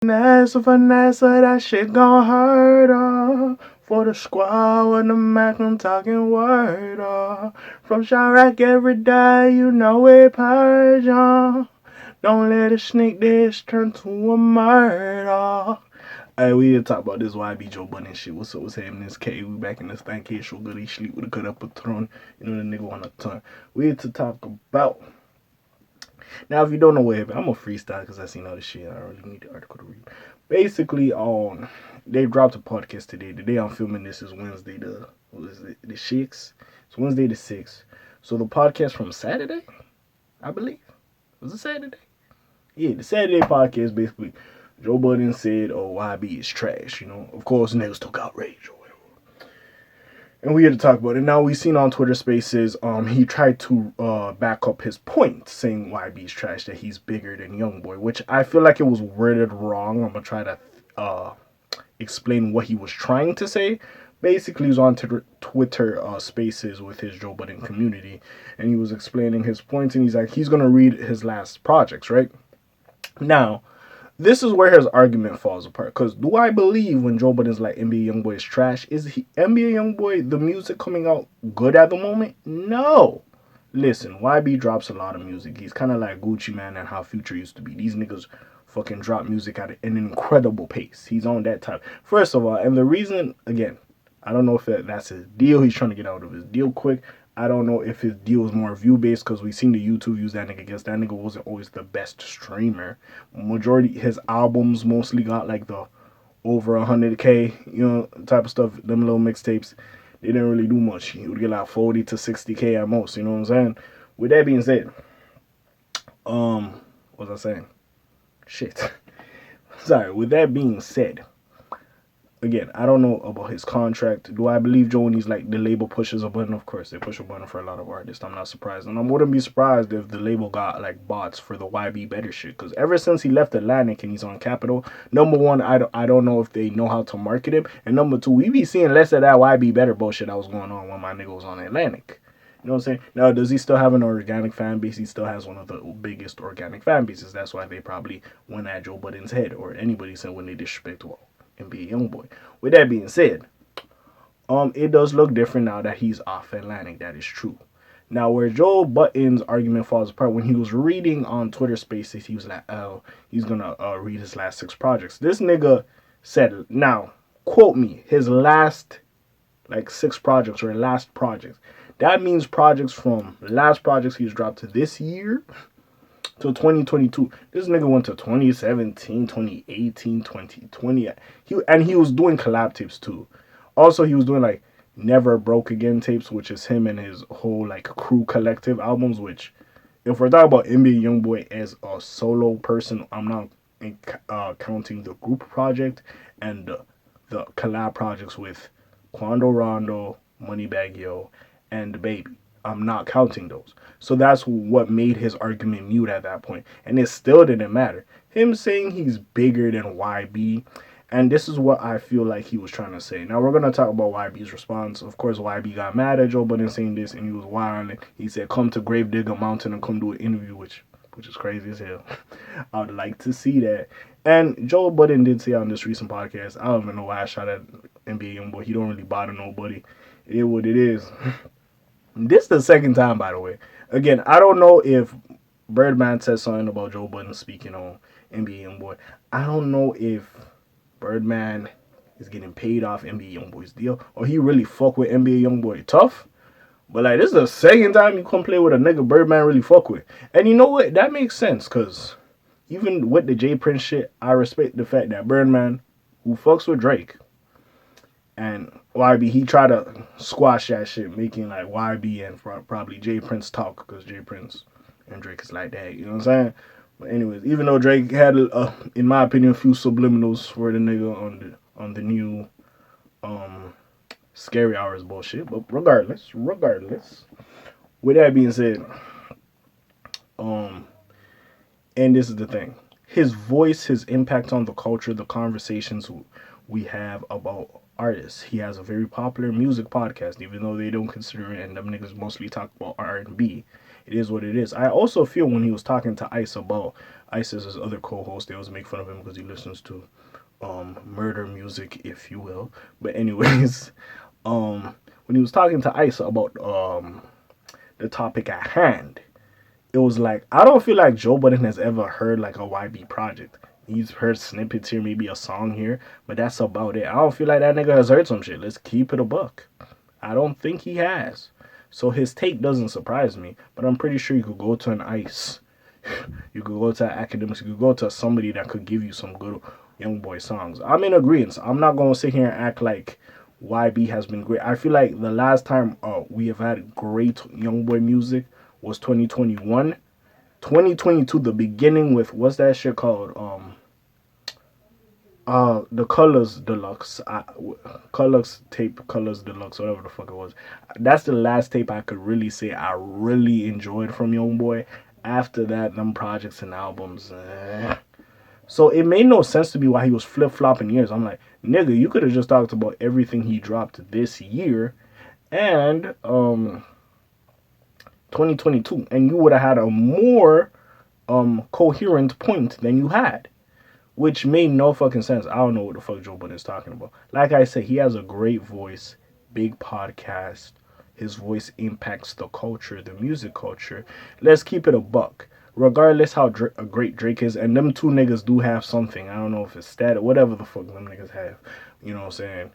Finesse, that shit gon' hurt, for the squad when the Mac, I'm talking word, from Chirac every day, you know it purge, don't let a sneak this turn to a murder. Hey, we here to talk about this YB Joe Budden shit. What's up? What's happening? This K. We back in this thing. K. So good. He sleep with a cut up a throne. You know the nigga on a ton. We here to talk about. Now, if you don't know what happened, I'm a freestyle because I seen all this shit. I don't really need the article to read. Basically, they dropped a podcast today. The day I'm filming this is Wednesday the 6th. It's Wednesday the 6th. So the podcast from Saturday, I believe. Was it Saturday? Yeah, the Saturday podcast basically. Joe Budden said, "Oh, YB is trash." You know, of course, niggas took outrage or whatever. And we had to talk about it. Now we seen on Twitter Spaces, he tried to back up his point, saying YB's trash, that he's bigger than Youngboy, which I feel like it was worded wrong. I'm gonna try to explain what he was trying to say. Basically, he was on Twitter Spaces with his Joe Budden community, and he was explaining his points, and he's like, he's gonna read his last projects, right? Now, this is where his argument falls apart. Because do I believe when Joe Budden's like NBA Youngboy is trash? Is NBA Youngboy, the music coming out good at the moment? No. Listen, YB drops a lot of music. He's kind of like Gucci Mane and how Future used to be. These niggas fucking drop music at an incredible pace. He's on that type. First of all, and the reason, again, I don't know if that's his deal. He's trying to get out of his deal quick. I don't know if his deal is more view-based because we've seen the YouTube views that nigga gets. That nigga wasn't always the best streamer. Majority, his albums mostly got like the over 100K, you know, type of stuff. Them little mixtapes, they didn't really do much. He would get like 40 to 60K at most, you know what I'm saying? With that being said, what was I saying? Shit. Sorry, with that being said, again, I don't know about his contract. Do I believe Joe when he's like the label pushes a button? Of course, they push a button for a lot of artists. I'm not surprised. And I wouldn't be surprised if the label got like bots for the YB Better shit. Because ever since he left Atlantic and he's on Capitol, number one, I don't know if they know how to market him. And number two, we be seeing less of that YB Better bullshit that was going on when my nigga was on Atlantic. You know what I'm saying? Now, does he still have an organic fan base? He still has one of the biggest organic fan bases. That's why they probably went at Joe Budden's head, or anybody said when they disrespect NBA Youngboy. With that being said, it does look different now that he's off Atlantic. That is true. Now, where Joe Budden's argument falls apart, when he was reading on Twitter Spaces, he was like, "Oh, he's gonna read his last 6 projects." This nigga said, now, quote me, his last like 6 projects or last projects. That means projects from last projects he's dropped to this year to 2022. This nigga went to 2017, 2018, 2020. He was doing collab tapes too. Also, he was doing like Never Broke Again tapes, which is him and his whole like crew collective albums, which if we're talking about NBA Youngboy as a solo person, I'm not counting the group project and the collab projects with Quando Rondo, Moneybagg Yo, and DaBaby. I'm not counting those. So that's what made his argument mute at that point. And it still didn't matter. Him saying he's bigger than YB. And this is what I feel like he was trying to say. Now we're going to talk about YB's response. Of course, YB got mad at Joe Budden saying this and he was wilding. He said, "Come to Gravedigger Mountain and come do an interview," which is crazy as hell. I would like to see that. And Joe Budden did say on this recent podcast, I don't even know why I shot at NBA Youngboy. He don't really bother nobody. It is what it is. This is the second time, by the way. Again, I don't know if Birdman said something about Joe Budden speaking on NBA Youngboy. I don't know if Birdman is getting paid off NBA Youngboy's deal, or he really fuck with NBA Youngboy tough. But like, this is the second time you come play with a nigga Birdman really fuck with. And you know what? That makes sense, because even with the J Prince shit, I respect the fact that Birdman, who fucks with Drake, and YB, he tried to squash that shit, making like YB and probably J Prince talk, because J Prince and Drake is like that, you know what I'm saying? But anyways, even though Drake had, in my opinion, a few subliminals for the nigga on the new Scary Hours bullshit, but regardless, with that being said, and this is the thing, his voice, his impact on the culture, the conversations we have about artists. He has a very popular music podcast, even though they don't consider it, and them niggas mostly talk about R&B. it is what it is. I also feel when he was talking to Ice about Ice is his other co-host, they always make fun of him because he listens to murder music, if you will. But anyways, when he was talking to Ice about the topic at hand, it was like I don't feel like Joe Budden has ever heard like a YB project. He's heard snippets here, maybe a song here, but that's about it. I don't feel like that nigga has heard some shit. Let's keep it a buck. I don't think he has. So his take doesn't surprise me, but I'm pretty sure you could go to an Ice. You could go to academics. You could go to somebody that could give you some good Youngboy songs. I'm in agreement. I'm not going to sit here and act like YB has been great. I feel like the last time we have had great Youngboy music was 2021. 2022, the beginning with, what's that shit called? The Colors Deluxe, Colors tape, Colors Deluxe, whatever the fuck it was. That's the last tape I could really say I really enjoyed from Youngboy. After that, them projects and albums, So it made no sense to me why he was flip flopping years. I'm like, nigga, you could have just talked about everything he dropped this year, and 2022, and you would have had a more coherent point than you had. Which made no fucking sense. I don't know what the fuck Joe Budden is talking about. Like I said, he has a great voice, big podcast. His voice impacts the culture, the music culture. Let's keep it a buck. Regardless how great Drake is, and them two niggas do have something. I don't know if it's static, whatever the fuck them niggas have. You know what I'm saying?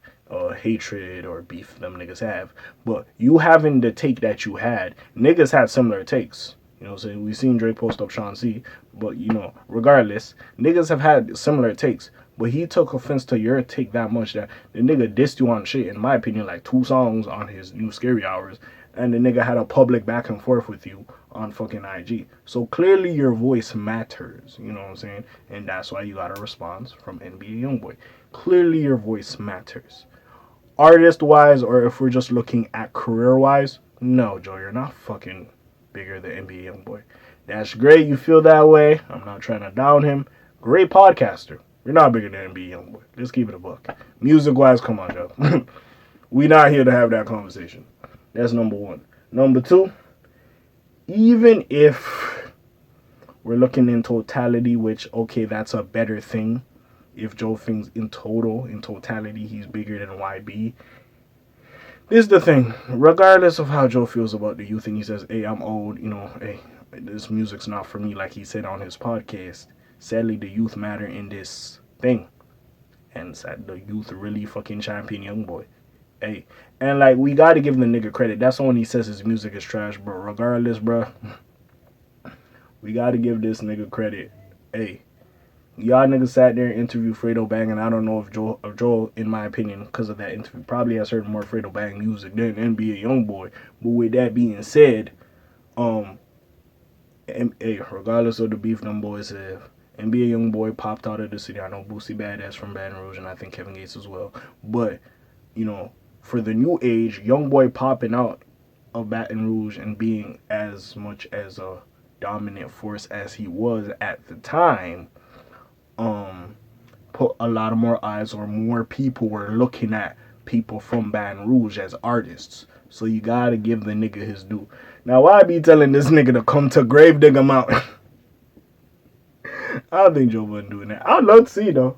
Hatred or beef them niggas have. But you having the take that you had, niggas had similar takes. You know what I'm saying? We seen Drake post up Sean C. But, you know, regardless, niggas have had similar takes. But he took offense to your take that much that the nigga dissed you on shit, in my opinion, like 2 songs on his new Scary Hours. And the nigga had a public back and forth with you on fucking IG. So clearly your voice matters. You know what I'm saying? And that's why you got a response from NBA Youngboy. Clearly your voice matters. Artist-wise, or if we're just looking at career-wise, no, Joe, you're not fucking bigger than NBA Youngboy. That's great. You feel that way. I'm not trying to down him. Great podcaster. You're not bigger than NBA Youngboy. Let's keep it a buck. Music-wise, come on, Joe. We not here to have that conversation. That's number 1. Number 2, even if we're looking in totality, which, okay, that's a better thing. If Joe thinks in totality, he's bigger than YB. This is the thing. Regardless of how Joe feels about the youth thing, he says, hey, I'm old, you know, hey, this music's not for me, like he said on his podcast. Sadly, the youth matter in this thing. And sad, the youth really fucking champion Youngboy. Hey, and like, we gotta give the nigga credit. That's when he says his music is trash, bro. Regardless, bro, we gotta give this nigga credit. Hey, y'all niggas sat there and interviewed Fredo Bang, and I don't know if Joel, in my opinion, because of that interview, probably has heard more Fredo Bang music than NBA Youngboy. But with that being said, hey, regardless of the beef them boys have, NBA Youngboy popped out of the city. I know Boosie Badass from Baton Rouge, and I think Kevin Gates as well. But, you know, for the new age, Youngboy popping out of Baton Rouge and being as much as a dominant force as he was at the time, put a lot of more eyes, or more people were looking at people from Baton Rouge as artists. So you gotta give the nigga his due. Now, why I be telling this nigga to come to Gravedigger Mountain? I don't think Joe Budden doing that. I'd love to see, though.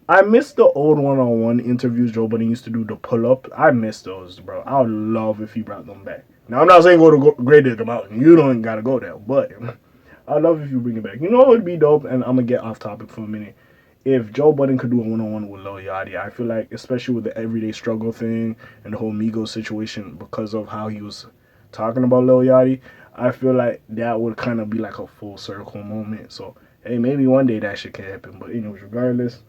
I miss the old one-on-one interviews Joe Budden used to do, the pull-up. I miss those, bro. I would love if he brought them back. Now, I'm not saying go to Gravedigger Mountain. You don't gotta go there. But I'd love if you bring it back. You know what would be dope? And I'm gonna get off topic for a minute. If Joe Budden could do a one-on-one with Lil Yachty, I feel like, especially with the everyday struggle thing and the whole Migos situation, because of how he was talking about Lil Yachty, I feel like that would kind of be like a full circle moment. So, hey, maybe one day that shit can happen. But anyways, regardless.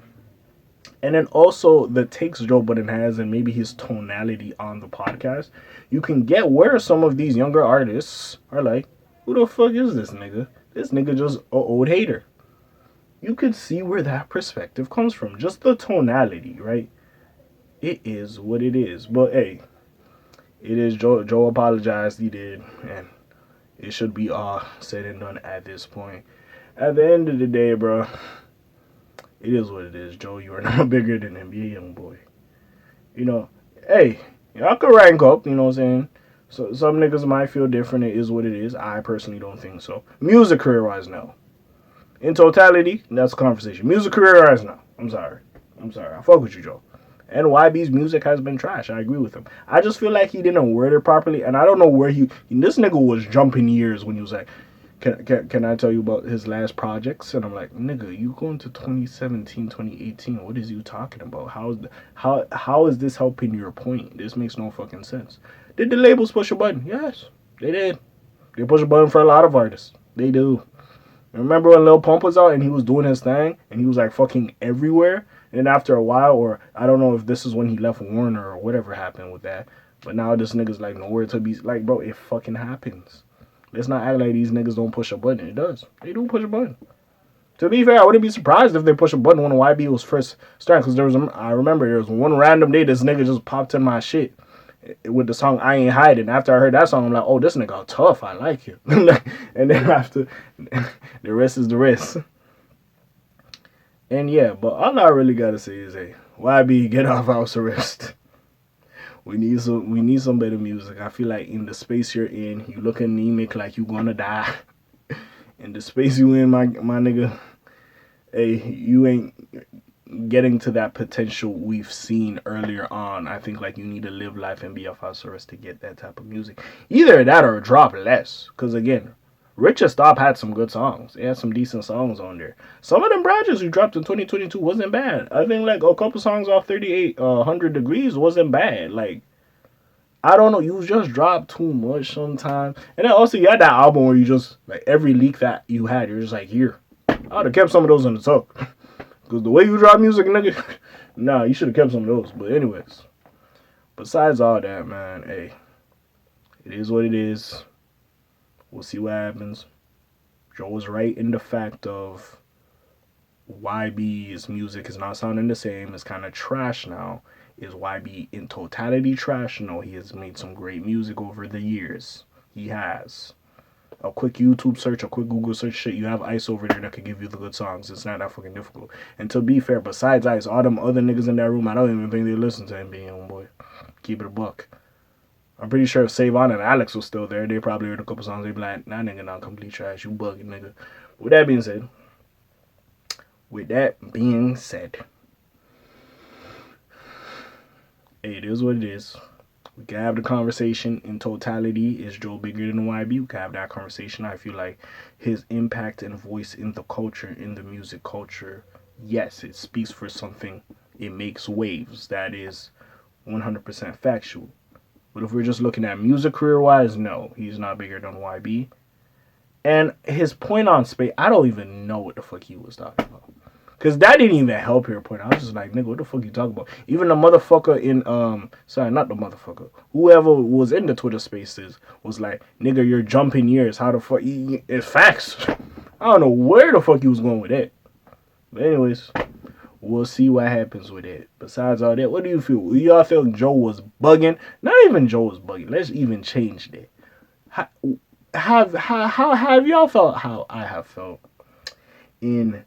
And then also the takes Joe Budden has, and maybe his tonality on the podcast, you can get where some of these younger artists are like, who the fuck is this nigga? This nigga just an old hater. You could see where that perspective comes from. Just the tonality, right? It is what it is. But hey, it is Joe. Joe apologized. He did. And it should be all said and done at this point. At the end of the day, bro, it is what it is. Joe, you are not bigger than NBA Youngboy. You know, hey, y'all could rank up, you know what I'm saying? So some niggas might feel different. It is what it is. I personally don't think so. Music career wise, no. In totality, that's a conversation. Music career wise, no. I'm sorry. I fuck with you, Joe. And YB's music has been trash. I agree with him. I just feel like he didn't word it properly, and I don't know where this nigga was jumping years when he was like, can I tell you about his last projects? And I'm like, nigga, you going to 2017, 2018. What is you talking about? How is this helping your point? This makes no fucking sense. Did the labels push a button? Yes, they did. They push a button for a lot of artists. They do. Remember when Lil Pump was out and he was doing his thing and he was like fucking everywhere? And then after a while, or I don't know if this is when he left Warner or whatever happened with that, but now this nigga's like nowhere to be. Like, bro, it fucking happens. Let's not act like these niggas don't push a button. It does. They do push a button. To be fair, I wouldn't be surprised if they push a button when YB was first starting, because I remember there was one random day this nigga just popped in my shit with the song I Ain't Hiding. After I heard that song, I'm like, oh, this nigga tough. I like him. And then after, the rest is the rest. And yeah, but all I really gotta say is, hey, YB, get off house arrest. We need some better music. I feel like in the space you're in, you look anemic like you gonna die. In the space you in, my nigga, hey, you ain't getting to that potential we've seen earlier on. I think like you need to live life and be off house arrest to get that type of music. Either that or drop less. Cause again, Richard Stop had some good songs. He had some decent songs on there. Some of them projects you dropped in 2022 wasn't bad. I think like a couple songs off 3800 Degrees wasn't bad. Like, I don't know, you just drop too much sometimes. And then also you had that album where you just like every leak that you had, you're just like, here. I would have kept some of those in the tuck. Because the way you drop music, nigga, nah, you should have kept some of those. But anyways, besides all that, man, hey, it is what it is. We'll see what happens. Joe was right in the fact of YB's music is not sounding the same. It's kind of trash now. Is YB in totality trash? No, he has made some great music over the years. He has. A quick YouTube search, a quick Google search, shit, you have Ice over there that could give you the good songs. It's not that fucking difficult. And to be fair, besides Ice, all them other niggas in that room, I don't even think they listen to him being Youngboy. Keep it a buck. I'm pretty sure if Savon and Alex was still there, they probably heard a couple songs. They'd be like, nah, nigga, not complete trash. You bugging, nigga. With that being said, hey, it is what it is. We can have the conversation in totality. Is Joe bigger than YB? We can have that conversation. I feel like his impact and voice in the culture, in the music culture, yes, it speaks for something. It makes waves. That is 100% factual. But if we're just looking at music career-wise, no, he's not bigger than YB. And his point on space, I don't even know what the fuck he was talking about. Because that didn't even help your point. I was just like, nigga, what the fuck you talking about? Even the motherfucker in, sorry, not the motherfucker. Whoever was in the Twitter spaces was like, nigga, you're jumping years. How the fuck? It's facts. I don't know where the fuck he was going with it. But anyways, we'll see what happens with it. Besides all that, what do you feel? Y'all feel Joe was bugging? Not even Joe was bugging. Let's even change that. How have y'all felt? How I have felt in.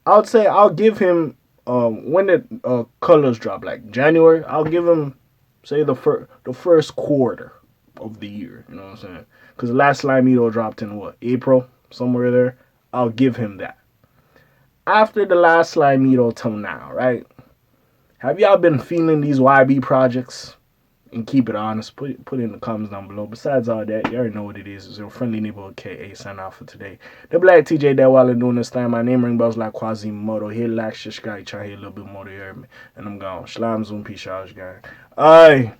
I would say I'll give him when the colors drop, like January. I'll give him say the first quarter of the year. You know what I'm saying? Because the last Slimeito dropped in what, April, somewhere there. I'll give him that. After the last Slimeito till now, right? Have y'all been feeling these YB projects? And keep it honest. Put it in the comments down below. Besides all that, you already know what it is. It's your friendly neighborhood K.A. sign out for today. The Black TJ that while I'm doing this time. My name ring bells like Quasimodo. Hit like, subscribe, try to hit a little bit more to hear me. And I'm gone. Shalom, zoom, peace, y'all, guys. Aye.